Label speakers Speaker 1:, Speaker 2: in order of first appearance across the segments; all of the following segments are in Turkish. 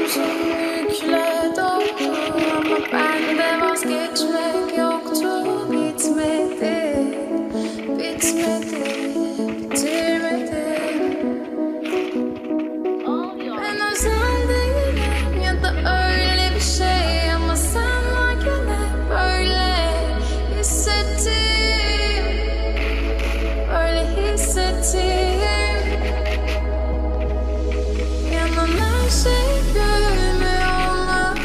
Speaker 1: omzum yükle doldu ama bende vazgeçmek yoktu. Bitmedi, bitmedi, bitirmedim. Ben özel değilim ya da öyle bir şey ama sen varken hep böyle hissettim, böyle hissettim. Yanan her şey görünmüyor olmalı,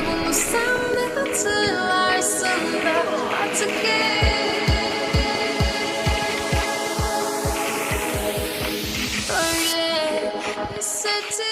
Speaker 1: bunu sen de hatırlarsın da artık böyle hissettim.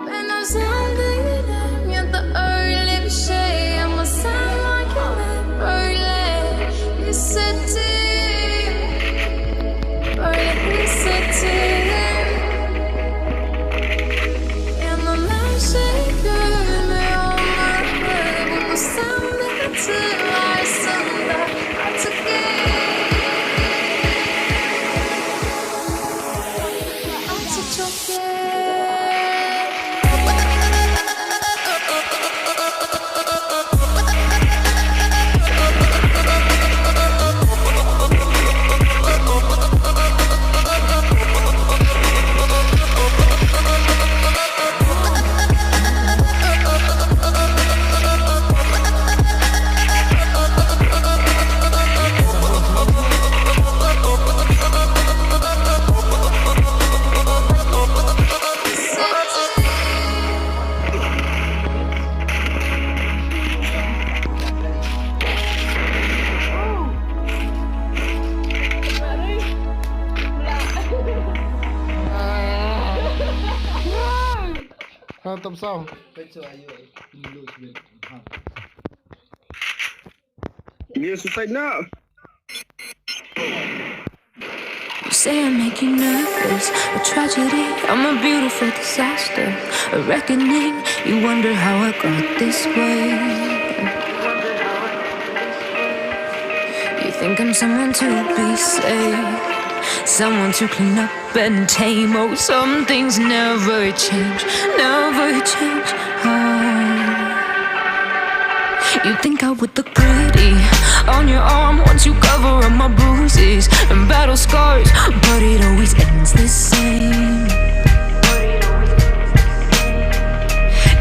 Speaker 1: Ben özel değilim ya da öyle bir şey ama sen varken hep böyle hissettim, böyle hissettim. Yanan her şey görünmüyor olmalı, bunu sen de hatırlarsın da artık çok geç.
Speaker 2: Tập sau.
Speaker 3: Yes, right now.
Speaker 1: You say I make you nervous, a tragedy, I'm a beautiful disaster, a reckoning, you wonder how I got this way. You think I'm someone to be saved, someone to clean up and tame. Oh, some things never change, never change. Oh. You think I would look pretty on your arm once you cover up my bruises and battle scars, but it always ends the same.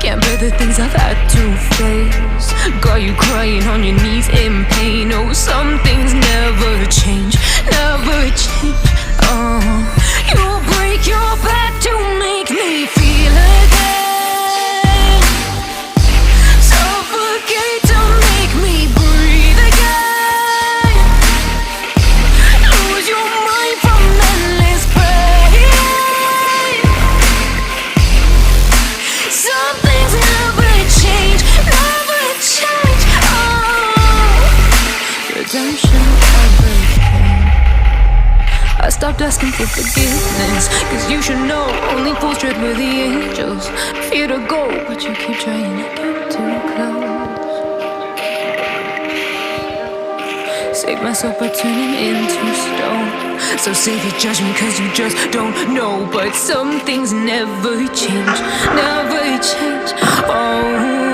Speaker 1: Can't bear the things I've had to face, got you crying on your knees in pain. Oh, some things never change, never change. Oh, you break your back to make me feel again, suffocate to make me breathe again, lose your mind from endless pain. Some things never change, never change. Oh, redemption everything. I stopped asking for forgiveness, cause you should know only fools tread with the angels. Fear to go, but you keep trying to get too close. Save myself by turning into stone, so save your judgment cause you just don't know. But some things never change, never change. Oh,